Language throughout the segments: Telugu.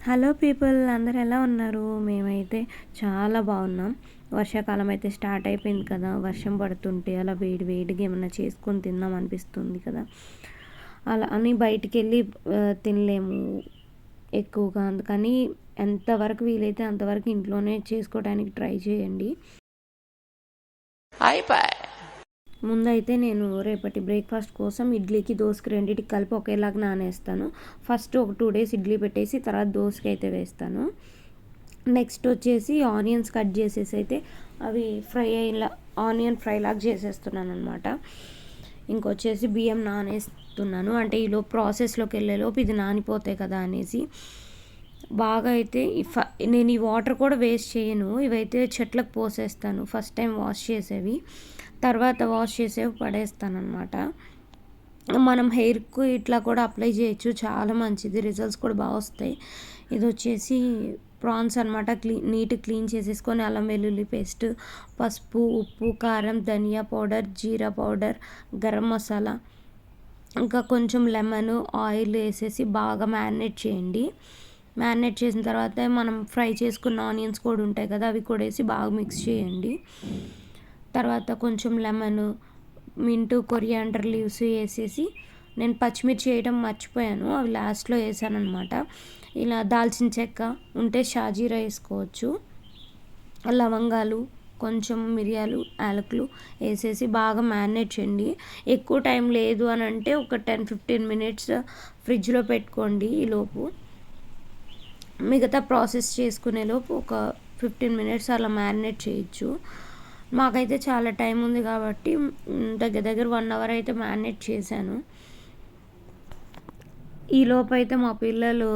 హలో పీపుల్, అందరు ఎలా ఉన్నారు? మేమైతే చాలా బాగున్నాం. వర్షాకాలం అయితే స్టార్ట్ అయిపోయింది కదా. వర్షం పడుతుంటే అలా వేడి వేడిగా ఏమన్నా చేసుకొని తిందాం అనిపిస్తుంది కదా. అలా అని బయటికి వెళ్ళి తినలేము ఎక్కువగా. అందుకని ఎంతవరకు వీలైతే అంతవరకు ఇంట్లోనే చేసుకోవడానికి ట్రై చేయండి. ముందైతే నేను రేపటి బ్రేక్ఫాస్ట్ కోసం ఇడ్లీకి దోశకి రెండింటికి కలిపి ఒకేలాగా నానేస్తాను. ఫస్ట్ ఒక 2 days ఇడ్లీ పెట్టేసి తర్వాత దోశకి అయితే వేస్తాను. నెక్స్ట్ వచ్చేసి ఆనియన్స్ కట్ చేసేసి అయితే అవి ఆనియన్ ఫ్రై లాగా చేసేస్తున్నాను అనమాట. ఇంకొచ్చేసి బియ్యం నానేస్తున్నాను, అంటే ఈలో ప్రాసెస్లోకి వెళ్ళేలోపు ఇది నానిపోతాయి కదా అనేసి. బాగా అయితే నేను ఈ వాటర్ కూడా వేస్ట్ చేయను. ఇవైతే చెట్లకు పోసేస్తాను. ఫస్ట్ టైం వాష్ చేసేవి, తర్వాత వాష్ చేసేవి పడేస్తాను అనమాట. మనం హెయిర్కు ఇట్లా కూడా అప్లై చేయొచ్చు, చాలా మంచిది, రిజల్ట్స్ కూడా బాగా వస్తాయి. ఇది వచ్చేసి ప్రాన్స్ అనమాట. నీట్గా క్లీన్ చేసేసుకొని అల్లం వెల్లుల్లి పేస్ట్, పసుపు, ఉప్పు, కారం, ధనియా పౌడర్, జీరా పౌడర్, గరం మసాలా, ఇంకా కొంచెం లెమన్, ఆయిల్ వేసేసి బాగా మ్యారినేట్ చేయండి. మ్యారినేట్ చేసిన తర్వాత మనం ఫ్రై చేసుకున్న ఆనియన్స్ కూడా ఉంటాయి కదా, అవి కూడా వేసి బాగా మిక్స్ చేయండి. తర్వాత కొంచెం లెమన్, మింటు, కొరియాండర్ లీవ్స్ వేసేసి, నేను పచ్చిమిర్చి వేయడం మర్చిపోయాను, అవి లాస్ట్లో వేసాను అనమాట. ఇలా దాల్చిన చెక్క ఉంటే షాజీరా వేసుకోవచ్చు, లవంగాలు, కొంచెం మిరియాలు, యాలకులు వేసేసి బాగా మ్యారినేట్ చేయండి. ఎక్కువ టైం లేదు అని అంటే ఒక 10-15 minutes ఫ్రిడ్జ్లో పెట్టుకోండి. ఈలోపు మిగతా ప్రాసెస్ చేసుకునేలోపు ఒక 15 minutes అలా మ్యారినేట్ చేయొచ్చు. మాకైతే చాలా టైం ఉంది కాబట్టి దగ్గర దగ్గర 1 hour అయితే మ్యారినేట్ చేశాను. ఈలోపు అయితే మా పిల్లలు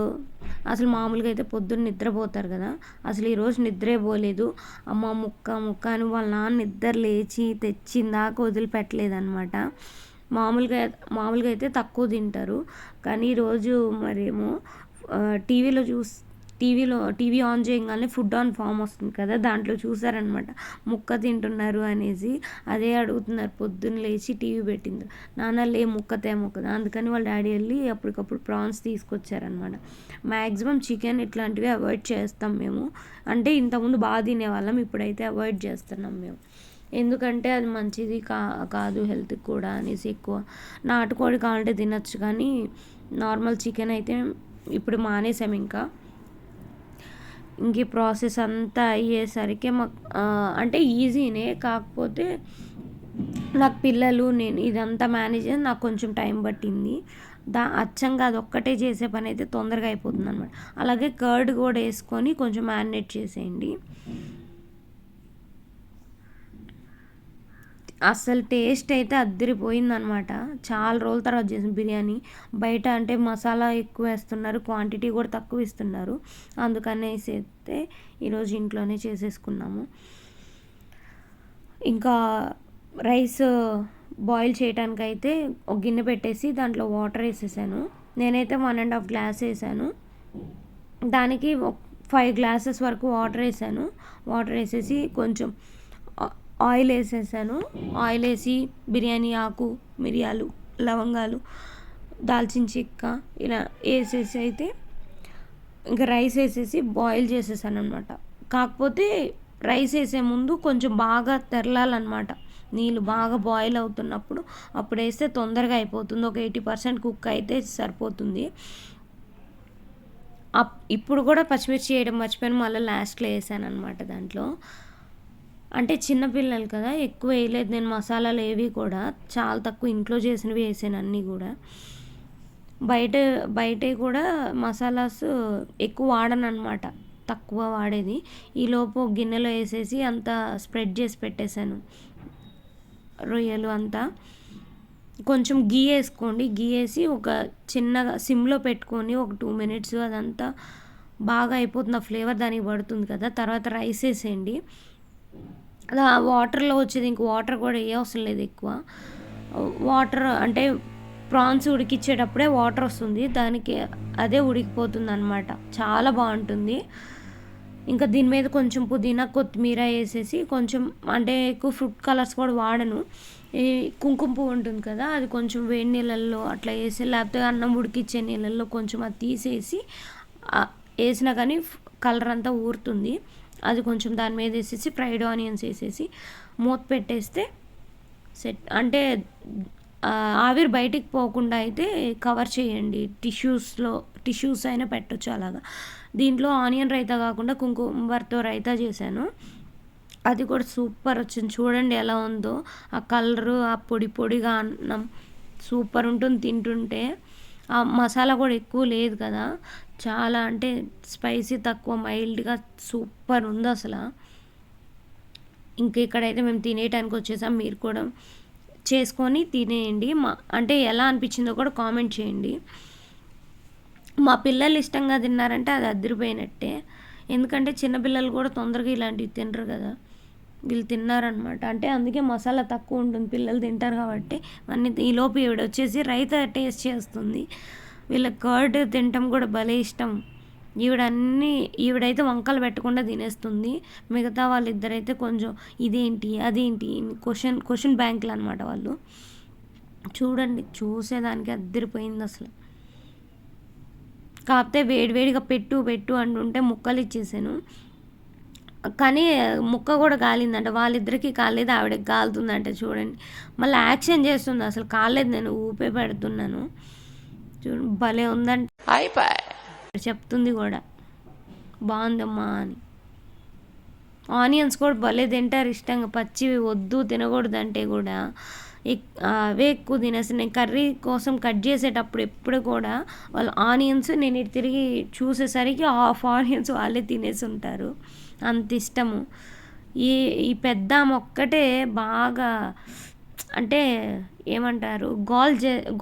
అసలు మామూలుగా అయితే పొద్దున్న నిద్రపోతారు కదా, అసలు ఈరోజు నిద్రే పోలేదు. అమ్మ ముక్క అని వాళ్ళ నాన్న నిద్ర లేచి తెచ్చిందాక వదిలిపెట్టలేదన్నమాట. మామూలుగా అయితే తక్కువ తింటారు, కానీ ఈరోజు మరేమో టీవీ ఆన్ చేయగానే ఫుడ్ ఆన్ ఫామ్ వస్తుంది కదా, దాంట్లో చూసారనమాట ముక్క తింటున్నారు అనేసి. అదే అడుగుతున్నారు, పొద్దున్న లేచి టీవీ పెట్టింది, నాన్న లే ముక్కతే ముక్కదా. అందుకని వాళ్ళ డాడీ వెళ్ళి అప్పటికప్పుడు ప్రాన్స్ తీసుకొచ్చారనమాట. మ్యాక్సిమం చికెన్ ఇట్లాంటివి అవాయిడ్ చేస్తాం మేము. అంటే ఇంతకుముందు బాగా తినేవాళ్ళం, ఇప్పుడైతే అవాయిడ్ చేస్తున్నాం మేము. ఎందుకంటే అది మంచిది కాదు హెల్త్కి కూడా అనేసి. ఎక్కువ నాటుకోడి కావాలంటే తినచ్చు, కానీ నార్మల్ చికెన్ అయితే ఇప్పుడు మానేసాం. ఇంక ఈ ప్రాసెస్ అంతా అయ్యేసరికి మాకు అంటే ఈజీనే, కాకపోతే నాకు పిల్లలు, నేను ఇదంతా మేనేజ్ చేసి నాకు కొంచెం టైం పట్టింది. అచ్చంగా అది ఒక్కటే చేసే పని అయితే తొందరగా అయిపోతుంది అనమాట. అలాగే కర్డ్ కూడా వేసుకొని కొంచెం మ్యారినేట్ చేసేయండి. అసలు టేస్ట్ అయితే అద్దరిపోయిందనమాట. చాలా రోజుల తర్వాత చేసిన బిర్యానీ. బయట అంటే మసాలా ఎక్కువ వేస్తున్నారు, క్వాంటిటీ కూడా తక్కువ ఇస్తున్నారు, అందుకనేసి అయితే ఈరోజు ఇంట్లోనే చేసేసుకున్నాము. ఇంకా రైస్ బాయిల్ చేయడానికి అయితే ఒక గిన్నె పెట్టేసి దాంట్లో వాటర్ వేసేసాను. నేనైతే 1.5 glass వేసాను, దానికి 5 glasses వరకు వాటర్ వేసాను. వాటర్ వేసేసి కొంచెం ఆయిల్ వేసేసాను. ఆయిల్ వేసి బిర్యానీ ఆకు, మిరియాలు, లవంగాలు, దాల్చిన చెక్క ఇలా వేసేసి అయితే ఇంకా రైస్ వేసేసి బాయిల్ చేసేసాను అనమాట. కాకపోతే రైస్ వేసే ముందు కొంచెం బాగా తెరలాలన్నమాట. నీళ్ళు బాగా బాయిల్ అవుతున్నప్పుడు అప్పుడు వేస్తే తొందరగా అయిపోతుంది. ఒక 80% కుక్ అయితే సరిపోతుంది. ఇప్పుడు కూడా పచ్చిమిర్చి వేయడం మర్చిపోయాను, మళ్ళీ లాస్ట్లో వేసాను అనమాట దాంట్లో. అంటే చిన్నపిల్లలు కదా, ఎక్కువ వేయలేదు నేను మసాలాలు ఏవి కూడా, చాలా తక్కువ ఇంట్లో చేసినవి వేసాను అన్నీ కూడా. బయట కూడా మసాలాస్ ఎక్కువ వాడను అనమాట, తక్కువ వాడేది. ఈలోపు గిన్నెలో వేసేసి అంతా స్ప్రెడ్ చేసి పెట్టేశాను రొయ్యలు అంతా. కొంచెం గీ వేసుకోండి, గీ వేసి ఒక చిన్నగా సిమ్లో పెట్టుకొని ఒక 2 minutes అదంతా బాగా అయిపోతుంది, ఆ ఫ్లేవర్ దానికి పడుతుంది కదా. తర్వాత రైస్ వేసేయండి. అలా వాటర్లో వచ్చేది, ఇంక వాటర్ కూడా ఏ అవసరం లేదు ఎక్కువ. వాటర్ అంటే ప్రాన్స్ ఉడికిచ్చేటప్పుడే వాటర్ వస్తుంది, దానికి అదే ఉడికిపోతుంది అనమాట, చాలా బాగుంటుంది. ఇంకా దీని మీద కొంచెం పుదీనా, కొత్తిమీర వేసేసి కొంచెం, అంటే ఎక్కువ ఫుడ్ కలర్స్ కూడా వాడను. ఈ కుంకుమ పువ్వు ఉంటుంది కదా, అది కొంచెం వేడి నీళ్ళల్లో అట్లా వేసి, లేకపోతే అన్నం ఉడికిచ్చే నీళ్ళల్లో కొంచెం అది తీసేసి వేసినా కానీ కలర్ అంతా ఊరుతుంది. అది కొంచెం దాని మీద వేసేసి ఫ్రైడ్ ఆనియన్స్ వేసేసి మూత పెట్టేస్తే సెట్. అంటే ఆవిరి బయటికి పోకుండా అయితే కవర్ చేయండి. టిష్యూస్ అయినా పెట్టొచ్చు అలాగా. దీంట్లో ఆనియన్ రైతా కాకుండా కుంకుమతో రైతా చేశాను. అది కూడా సూపర్ వచ్చింది. చూడండి ఎలా ఉందో ఆ కలరు, ఆ పొడిగా అన్నం సూపర్ ఉంటుంది తింటుంటే. ఆ మసాలా కూడా ఎక్కువ లేదు కదా, చాలా అంటే స్పైసీ తక్కువ, మైల్డ్గా సూపర్ ఉంది అసలు. ఇంక ఇక్కడైతే మేము తినేయటానికి వచ్చేసాం. మీరు కూడా చేసుకొని తినేయండి. అంటే ఎలా అనిపించిందో కూడా కామెంట్ చేయండి. మా పిల్లలు ఇష్టంగా తిన్నారంటే అది అదిరిపోయినట్టే. ఎందుకంటే చిన్నపిల్లలు కూడా తొందరగా ఇలాంటివి తినరు కదా, వీళ్ళు తిన్నారనమాట. అంటే అందుకే మసాలా తక్కువ ఉంటుంది, పిల్లలు తింటారు కాబట్టి. అన్నీ ఈలోపు ఈవిడ వచ్చేసి రైతా టేస్ట్ చేస్తుంది. వీళ్ళ కర్డ్ తినటం కూడా భలే ఇష్టం. ఈవిడైతే వంకలు పెట్టకుండా తినేస్తుంది. మిగతా వాళ్ళిద్దరైతే కొంచెం ఇదేంటి అదేంటి క్వశ్చన్ బ్యాంకులు అనమాట వాళ్ళు. చూడండి, చూసేదానికి అద్దరిపోయింది అసలు. కాకపోతే వేడివేడిగా పెట్టు అంటుంటే ముక్కలు ఇచ్చేసాను. కానీ ముక్క కూడా కాలిందంట. వాళ్ళిద్దరికీ కాలేదు, ఆవిడకి కాలుతుందంట. చూడండి, మళ్ళీ యాక్షన్ చేస్తుంది. అసలు కాలేదు, నేను ఊపే పెడుతున్నాను. చూడండి భలే ఉందంట. చెప్తుంది కూడా బాగుందమ్మా అని. ఆనియన్స్ కూడా భలే తింటారు ఇష్టంగా, పచ్చివి వద్దు తినకూడదు అంటే కూడా అవే ఎక్కువ తినేసి. నేను కర్రీ కోసం కట్ చేసేటప్పుడు ఎప్పుడు కూడా వాళ్ళు ఆనియన్స్, నేను ఇటు తిరిగి చూసేసరికి హాఫ్ ఆనియన్స్ వాళ్ళే తినేసి ఉంటారు, అంత ఇష్టము. ఈ పెద్ద ఒక్కటే బాగా, అంటే ఏమంటారు,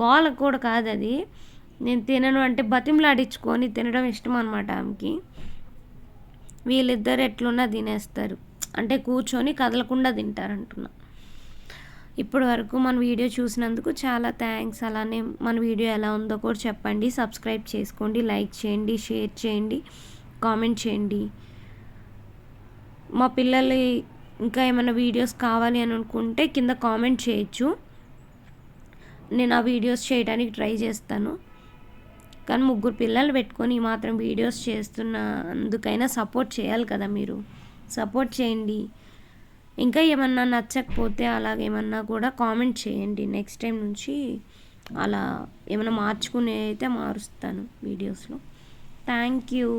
గోల కూడా కాదు అది. నేను తినను అంటే బతిమలాడించుకొని తినడం ఇష్టం అనమాట ఆమెకి. వీళ్ళిద్దరు ఎట్లున్నా తినేస్తారు, అంటే కూర్చొని కదలకుండా తింటారు అంటున్నా. ఇప్పటి వరకు మన వీడియో చూసినందుకు చాలా థ్యాంక్స్. అలానే మన వీడియో ఎలా ఉందో కూడా చెప్పండి. సబ్స్క్రైబ్ చేసుకోండి, లైక్ చేయండి, షేర్ చేయండి, కామెంట్ చేయండి. మా పిల్లలు ఇంకా ఏమైనా వీడియోస్ కావాలి అని అనుకుంటే కింద కామెంట్ చేయొచ్చు, నేను ఆ వీడియోస్ చేయడానికి ట్రై చేస్తాను. కానీ 3 పిల్లలు పెట్టుకొని మాత్రం వీడియోస్ చేస్తున్నందుకైనా సపోర్ట్ చేయాలి కదా, మీరు సపోర్ట్ చేయండి. ఇంకా ఏమన్నా నచ్చకపోతే అలాగేమన్నా కూడా కామెంట్ చేయండి. నెక్స్ట్ టైం నుంచి అలా ఏమైనా మార్చుకునే అయితే మారుస్తాను వీడియోస్లో. Thank you.